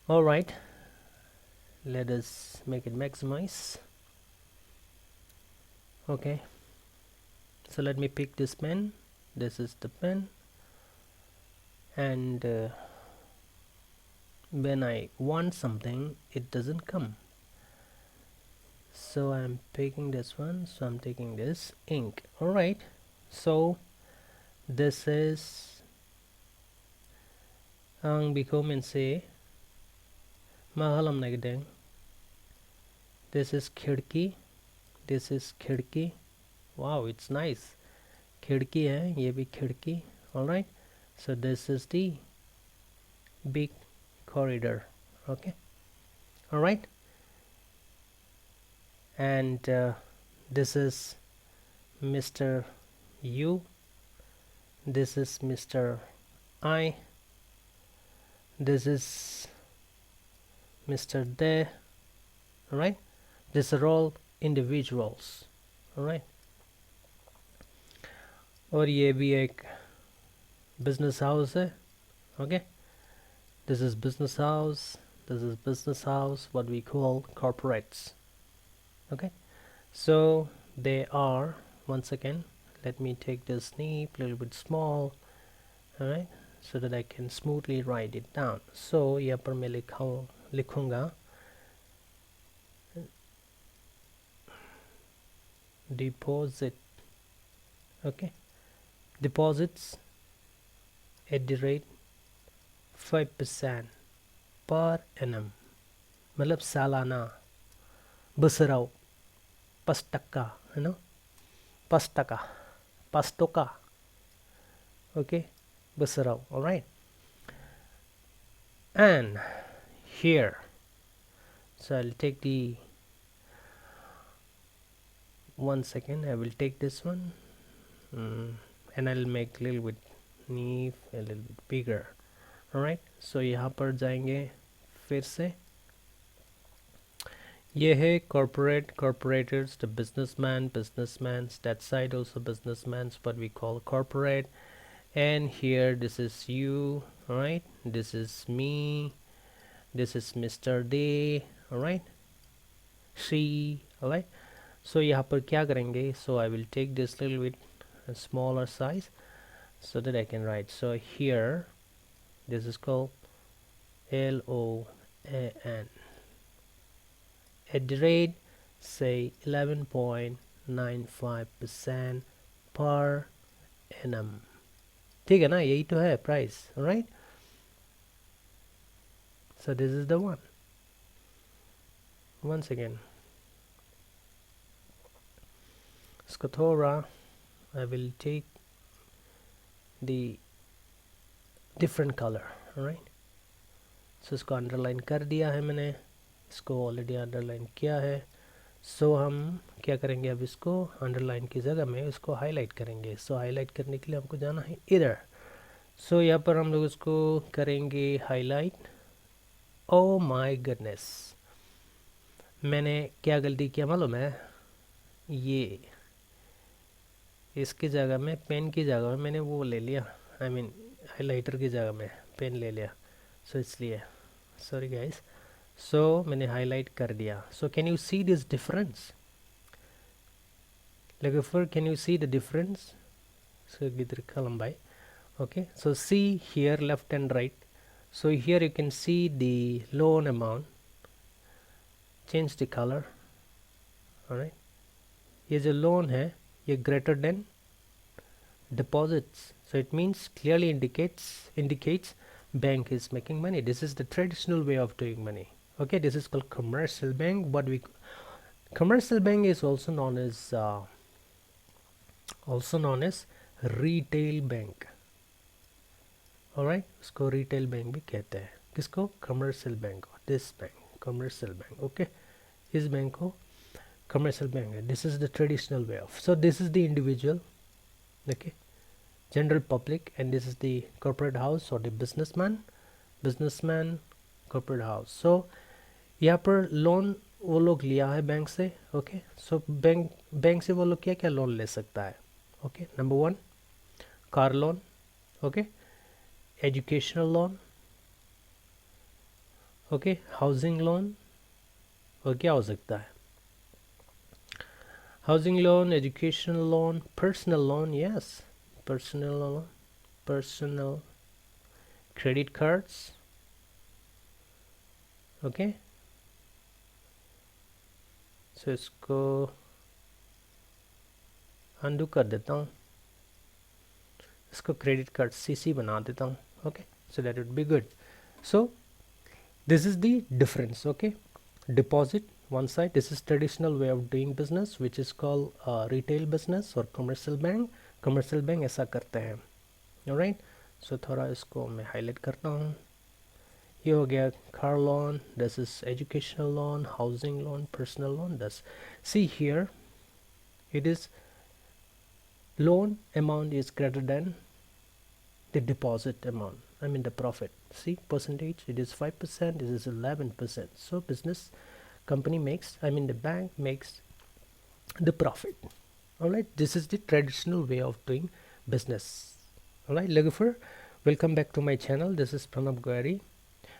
All right, let us make it maximize. Okay, so let me pick this pen. This is the pen, and when I want something it doesn't come, so I'm picking this one, so I'm taking this ink. All right, so this is ang biko min se mahalam nagdeng. This is khidki, this is khidki. Wow, it's nice. Khidki hai, ye bhi khidki. All right, so this is the big corridor. Okay, all right, and this is Mr. U, this is Mr. I, this is Mr. De. All right, these are all individuals. all right, और ये भी एक business house है. Okay, this is business house, this is business house, what we call corporates. Okay, so they are, once again, let me take this snip a little bit small. All right, so that I can smoothly write it down. So यहाँ पर मैं लिखूंगा deposit. Okay, deposits at the rate 5% per annum, मतलब सालाना, बसराव, 5%, you know, 5%, 5%. Okay, बसराव. All right, and here, so I'll take the, one second, I will take this one, and I'll make a little bit neat, a little bit bigger. all right, so यहाँ पर जाएंगे फिर से. ये है corporate, corporators, the businessman, businessmans, that side also businessmans, what we call corporate. And here this is you. all right, this is me, this is Mr. D. all right, she. all right, so यहाँ पर क्या करेंगे, so I will take this little bit smaller size so that I can write. So here this is called LOAN at the rate, say 11.95% per annum. ठीक है ना, यही तो है price. all right, so this is the one. once again, इसको थोड़ा, I will take the different color. all right, so इसको underline कर दिया है मैंने, इसको ऑलरेडी अंडरलाइन किया है. सो हम क्या करेंगे, अब इसको अंडरलाइन की जगह में इसको हाईलाइट करेंगे. सो हाईलाइट करने के लिए हमको जाना है इधर. सो यहाँ पर हम लोग इसको करेंगे हाईलाइट. ओ माय गुडनेस, मैंने क्या गलती किया मालूम है, ये इसकी जगह में, पेन की जगह में मैंने वो ले लिया, आई मीन हाइलाइटर की जगह में पेन ले लिया. सो इसलिए सॉरी गाइस. सो मैंने हाईलाइट कर दिया. So can you see this difference, like for can you see the difference? So लंबाई. okay, so see here left and right. So here you can see the loan amount, change the color. all right, ये जो loan है ये greater than deposits, so it means clearly indicates bank is making money. This is the traditional way of doing money. okay, this is called commercial bank. What we commercial bank is also known as retail bank. all right, इसको retail bank भी कहते हैं. किसको? commercial bank. this bank commercial bank. okay, इस bank को commercial bank है. this is the traditional way of. so this is the individual, okay, general public, and this is the corporate house or the businessman corporate house. so यहाँ पर loan वो लोग लिया है bank से. Okay, so bank से वो लोग क्या क्या लोन ले सकता है. Okay, number 1 car loan. Okay, educational loan. Okay housing loan और क्या हो सकता है housing loan educational loan personal loan yes personal loan personal credit cards okay so इसको अनडू कर देता हूँ इसको क्रेडिट कार्ड सीसी बना देता हूँ okay so that would be good so this is the difference okay deposit one side this is traditional way of doing business which is called retail business or commercial bank ऐसा करते हैं alright so थोड़ा इसको मैं highlight करता हूँ ये हो गया car loan this is educational loan housing loan personal loan this see here it is loan amount is greater than the deposit amount I mean the profit see percentage it is 5% it is 11% so business company makes I mean the bank makes the profit alright this is the traditional way of doing business alright Lagufer welcome back to my channel this is Pranab Goyari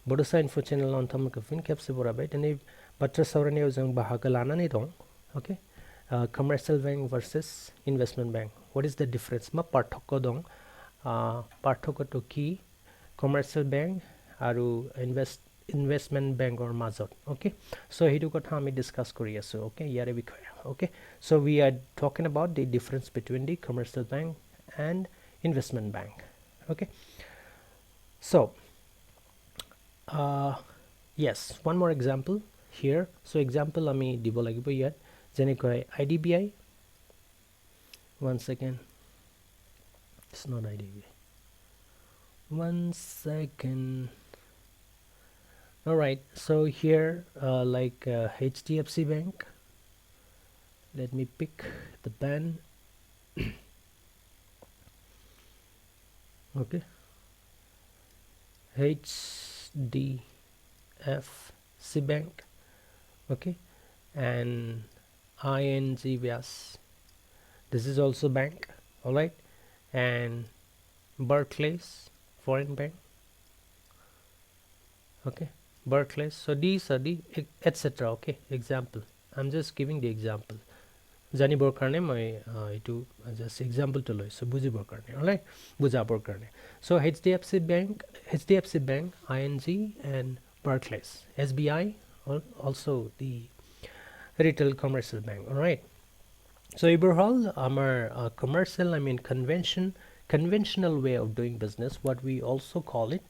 Bodosa info channel on Thamakafin Capsule Borabait and if Batra Saurani Zang Bahagalana Nidong okay commercial bank versus investment bank what is the difference ma parthokko dong পাৰ্থক্যটো কি commercial bank আৰু investment বেংকৰ মাজত okay so' সেইটো কথা আমি discuss কৰি আছোঁ অ'কে ইয়াৰে বিষয়ে okay so' we are talking about the difference between the commercial bank and investment bank okay so' yes one মোৰ এক্সাম্পল হিয়াৰ চ' এক্সাম্পল আমি দিব লাগিব ইয়াত যেনেকৈ IDBI one second it's not IDB 1 second alright so here like HDFC Bank let me pick the pen okay HDFC Bank okay and ING Vyas this is also bank alright and Barclays foreign bank okay Barclays so these are the etc okay example I'm just giving the example জানিবৰ কাৰণে মই এইটো just এক্সাম্পলটো লৈছোঁ বুজিবৰ কাৰণে alright বুজাবৰ কাৰণে চ' HDFC Bank ING and Barclays SBI also the retail commercial bank alright so এইবোৰ হ'ল আমাৰ commercial I mean conventional way of doing business what we also call it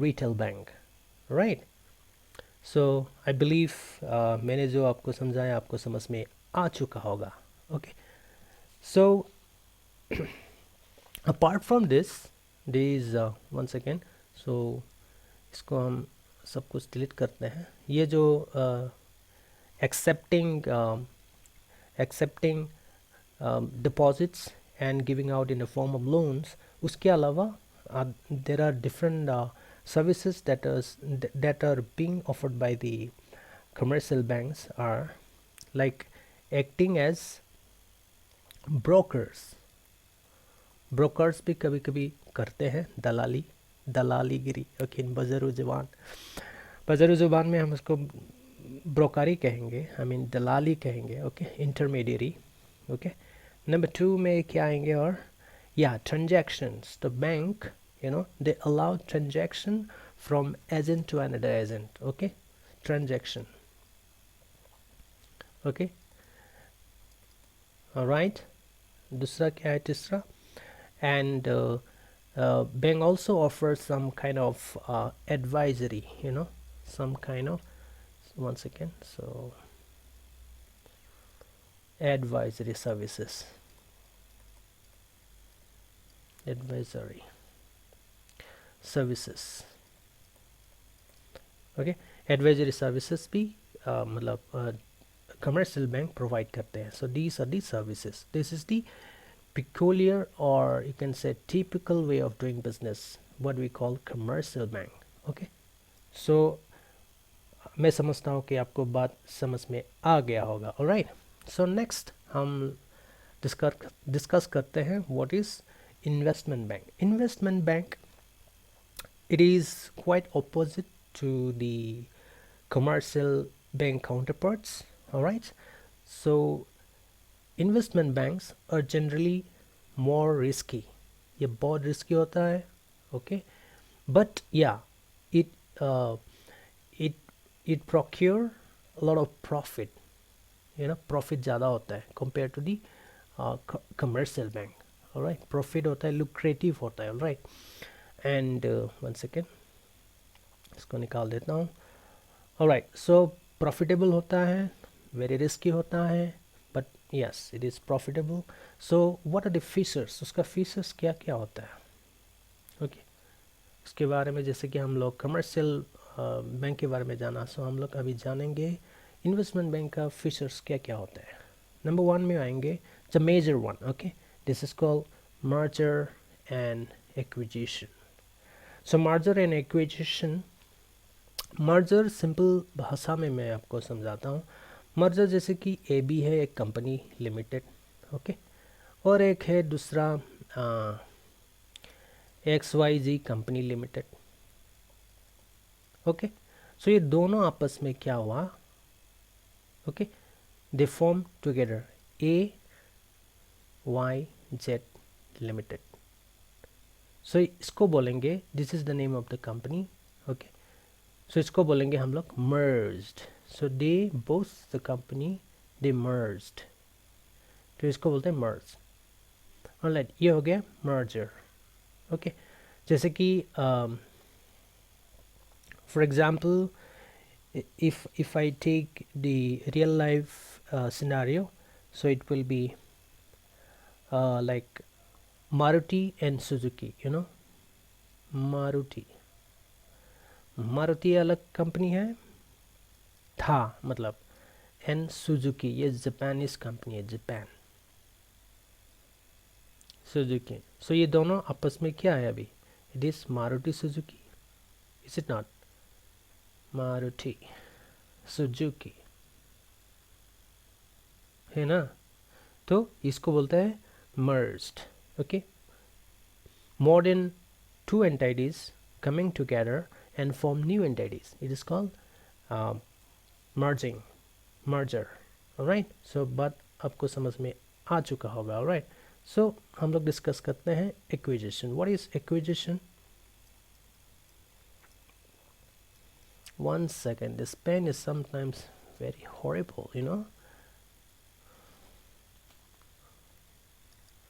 retail bank right so I believe मैंने जो आपको समझाया आपको समझ में आ चुका होगा okay so apart from this there is one second so इसको हम सब कुछ डिलीट करते हैं ये जो accepting deposits and giving out in the form of loans उसके अलावा there are different services that are being offered by the commercial banks are like acting as brokers भी कभी कभी करते हैं दलालीगिरी ओके बज़ारू ज़ुबान में हम उसको ब्रोकारी कहेंगे I mean दलाली कहेंगे ओके इंटरमीडियरी ओके नंबर 2 में क्या आएंगे और yeah transactions the bank they allow transaction from agent to another agent okay transaction okay all right दूसरा क्या है तीसरा and bank also offers some kind of advisory some kind of one second so advisory services okay advisory services भी मतलब commercial bank provide करते हैं so these are the services this is the peculiar or you can say typical way of doing business what we call commercial bank okay so मैं समझता हूँ कि आपको बात समझ में आ गया होगा alright so next हम डिस्कस करते हैं what is investment bank it is quite opposite to the commercial bank counterparts. All right, so investment banks are generally more risky. ये बहुत risky होता है. Okay, but yeah, it uh, it it procure a lot of profit. Profit ज़्यादा होता है compared to the commercial bank. All right, profit होता है, lucrative होता है. All right, and one second, इसको निकाल देता हूँ. All right, so profitable होता है, very risky होता है, but yes, it is profitable. So what are the features? उसका features क्या क्या होता है? Okay, उसके बारे में, जैसे कि हम लोग कमर्शियल बैंक के बारे में जाना, सो हम लोग अभी जानेंगे इन्वेस्टमेंट बैंक का फीचर्स क्या क्या होता है. नंबर 1 में आएंगे the major one. Okay, this is called merger and acquisition. So merger and acquisition, merger simple भाषा में मैं आपको समझाता हूँ. मर्जर जैसे कि AB है एक कंपनी लिमिटेड, ओके, और एक है दूसरा XYZ company limited. Okay, so ये दोनों आपस में क्या हुआ? Okay, they form together AYZ limited. So इसको बोलेंगे, this is the name of the company. Okay, so इसको बोलेंगे हम लोग merged. So they both the company they merged, तो इसको बोलते हैं मर्ज. ऑलराइट, ये हो गया मर्जर. ओके, जैसे कि for example, if I take the real life scenario, so it will be like Maruti and Suzuki. Maruti अलग कंपनी है, था मतलब, एंड सुजुकी ये जापानीज कंपनी है, जापान सुजुकी. सो ये दोनों आपस में क्या है अभी? It is Maruti Suzuki, is it not? Maruti Suzuki है ना, तो इसको बोलते हैं merged. Okay, more than 2 entities coming together and form new entities, it is called merger. alright, so बात आपको समझ में आ चुका होगा. alright, so हम लोग डिस्कस करते हैं acquisition. what is acquisition? One second, this pen is sometimes very horrible,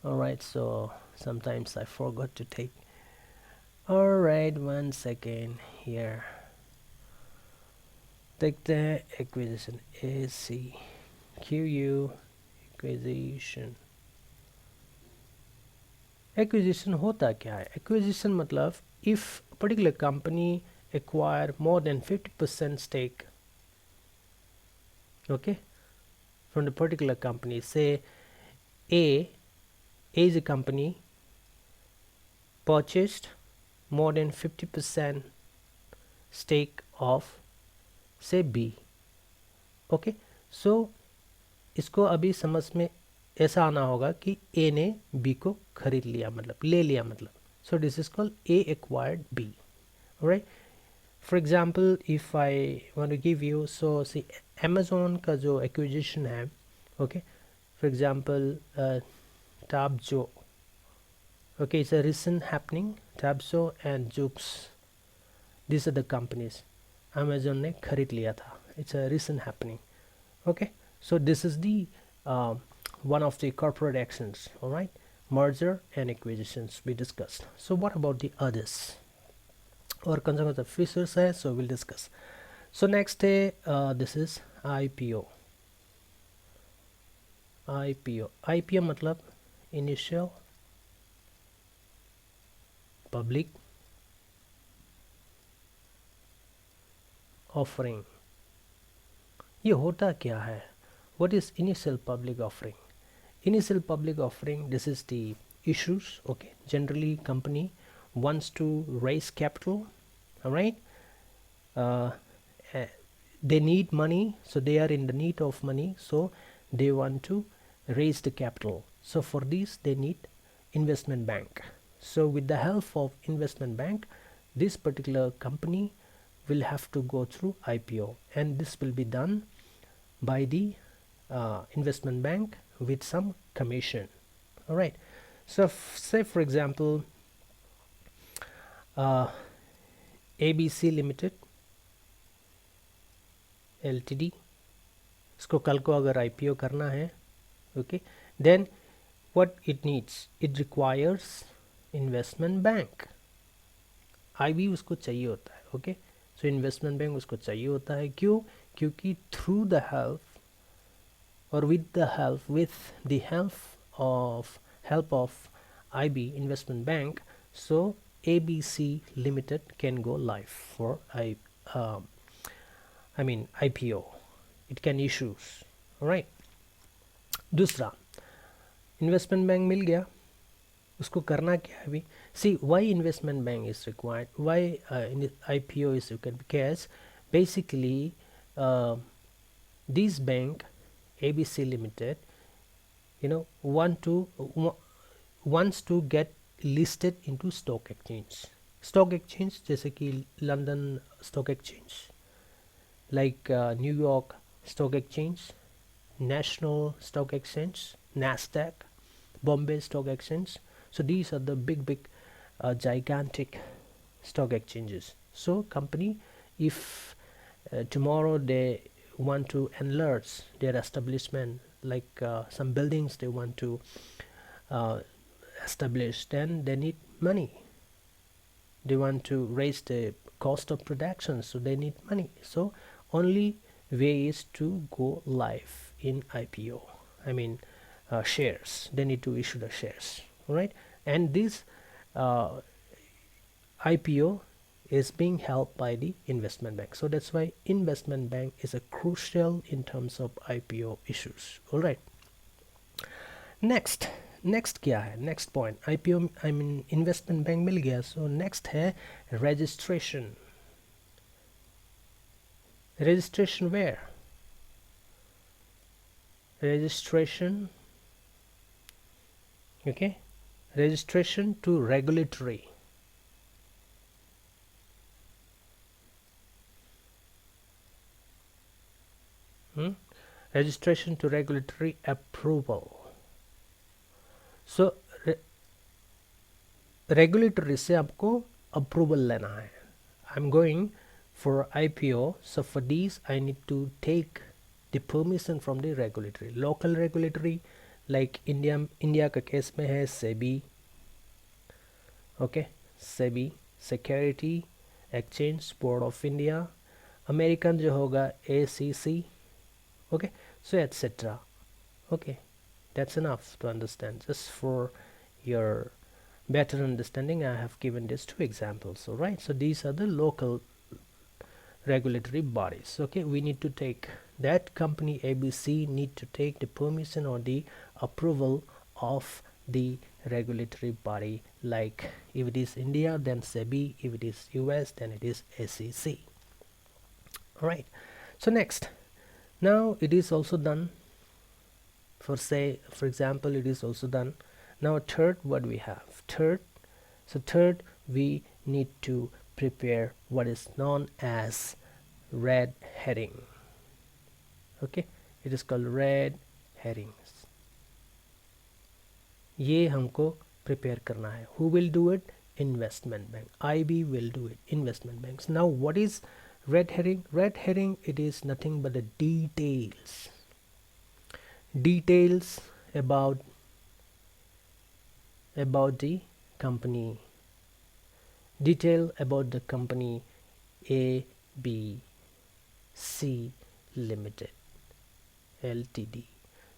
alright, so sometimes I forgot to take. Alright, one second here. देखते हैं acquisition, ACQU acquisition. Acquisition होता क्या है? Acquisition मतलब if particular company acquire more than 50% stake, okay, from the particular company. Say A is a company purchased more than 50% stake of say B. okay, so इसको अभी समझ में ऐसा आना होगा कि A ने B को खरीद लिया, मतलब ले लिया, मतलब. so this is called A acquired B. alright, for example, if I want to give you, so see Amazon का जो acquisition है, okay, for example Tabzo, okay, it's a recent happening. Tabzo and Jux, these are the companies Amazon ने खरीद लिया था. it's a recent happening. okay, so this is the one of the corporate actions. alright, merger and acquisitions we discussed. so what about the others? और कौन सा features है, so we'll discuss. so next है this is IPO. IPO मतलब initial public offering. ये होता क्या है? what is initial public offering? Initial public offering, this is the issues. okay, generally company wants to raise capital. alright, they need money, so they are in the need of money, so they want to raise the capital. so for this they need investment bank. so with the help of investment bank, this particular company will have to go through IPO, and this will be done by the investment bank with some commission. All right, so say for example ABC Limited LTD, इसको कल को अगर IPO करना है, okay, then what it needs, it requires investment bank. IB उसको चाहिए होता है, okay, so investment bank उसको चाहिए होता है. क्यों? क्योंकि through the help or with the help of IB investment bank, so ABC Limited can go live for IPO. It can issues. All right. दूसरा, investment bank मिल गया, उसको करना क्या है अभी? See, why investment bank is required, why IPO is required? Because basically this bank ABC Limited, wants to get listed into stock exchange जैसे कि London Stock Exchange, like New York Stock Exchange, National Stock Exchange, NASDAQ, Bombay Stock Exchange. So these are the big gigantic stock exchanges. So company, if tomorrow they want to enlarge their establishment, like some buildings they want to establish, then they need money. They want to raise the cost of production, so they need money. So only way is to go live in IPO, shares. They need to issue the shares. All right, and this IPO is being helped by the investment bank. So that's why investment bank is a crucial in terms of IPO issues. All right, next क्या है? Next point, IPO investment bank मिल गया. So next है registration. Registration where? Registration, okay, registration to regulatory. Registration to regulatory approval. So regulatory से आपको approval लेना है. I'm going for IPO, so for these I need to take the permission from the regulatory, local regulatory, like India का case में है SEBI, okay, SEBI, Security Exchange Board of India. American जो होगा ACC, okay, so etc. Okay, that's enough to understand. Just for your better understanding, I have given these two examples. All right, so these are the local regulatory bodies. Okay, we need to take that company ABC need to take the permission or the approval of the regulatory body, like if it is India then SEBI, if it is US then it is SEC. All right, so next, now it is also done for example it is also done. Now third, what we have third we need to prepare what is known as red herring. Okay, it is called red herrings. ये हमको prepare करना है. Who will do it? Investment bank. IB will do it. Investment banks. Now what is red herring? Red herring, it is nothing but the details about the company, detail about the company ABC Limited LTD.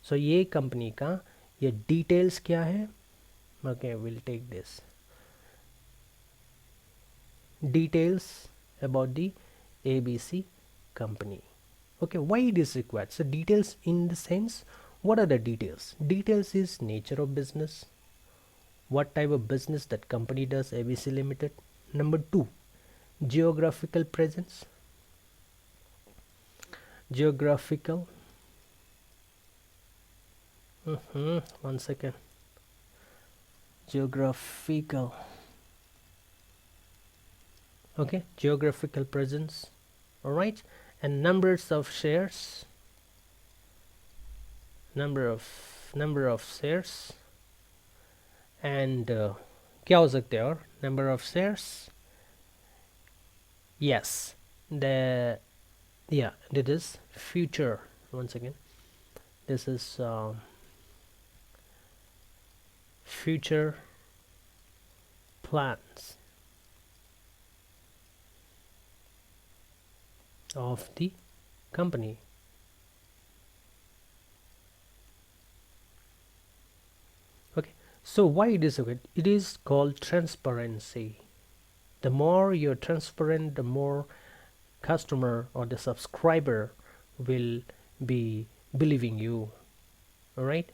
So ये company का ये details क्या है? Okay, we'll take this details about the ABC company. Okay, why it is required? So details in the sense, what are the details? Details is nature of business, what type of business that company does, ABC Limited. Number 2, geographical presence. Geographical, one second, geographical okay, geographical presence, all right, and numbers of shares, number of shares, and क्या हो सकते हैं और number of shares, yes, the yeah, that is future. Once again, this is future plans of the company. Okay, so why it is okay? It is called transparency. The more you're transparent, the more customer or the subscriber will be believing you. All right,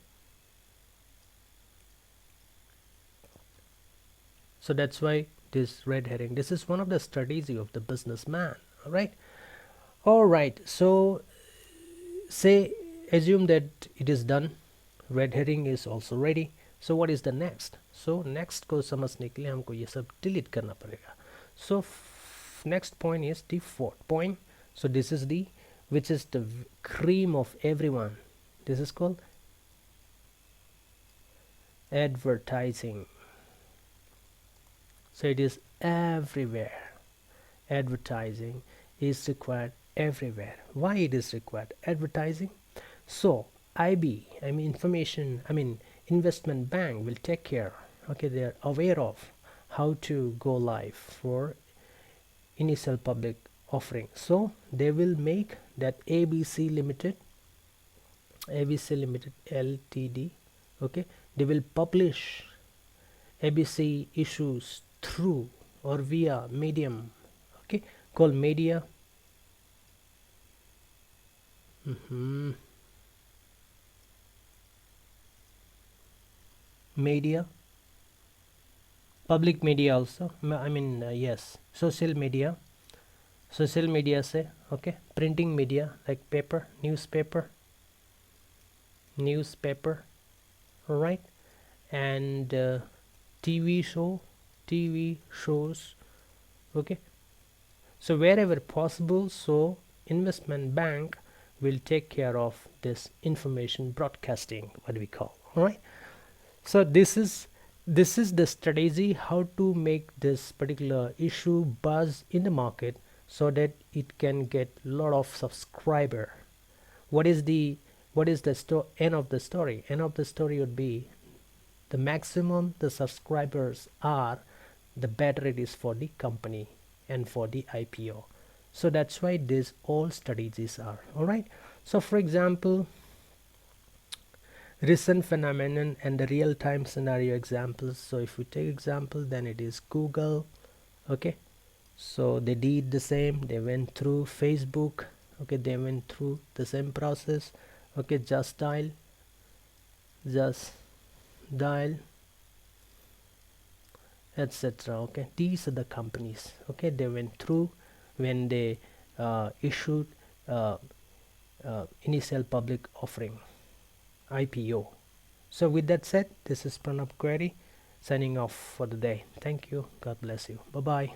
so that's why this red herring, this is one of the strategy of the businessman. All right, so say assume that it is done, red herring is also ready. So what is the next? So next को समझने के लिए हमको ये सब delete करना पड़ेगा. So next point is the fourth point. So this is the, which is the cream of everyone. This is called advertising. So it is everywhere. Advertising is required everywhere. Why it is required? Advertising. So IB, investment bank will take care. Okay, they are aware of how to go live for initial public offering. So they will make that ABC Limited Ltd. Okay, they will publish ABC issues through or via medium, okay, called media. Media, public media also, yes, social media say, okay, printing media like paper, newspaper, all right, and TV shows, okay. So wherever possible, so investment bank will take care of this information broadcasting, what we call. All right, so this is the strategy how to make this particular issue buzz in the market so that it can get lot of subscriber. What is the end of the story? End of the story would be the maximum the subscribers are, the better it is for the company and for the IPO. So that's why these all strategies are. All right, so for example, recent phenomenon and the real-time scenario examples. So if we take example, then it is Google. Okay, so they did the same, they went through Facebook. Okay, they went through the same process. Okay, just dial, etc. Okay, these are the companies. Okay, they went through when they issued initial public offering, IPO. So with that said, this is Pranab Query signing off for the day. Thank you. God bless you. Bye bye.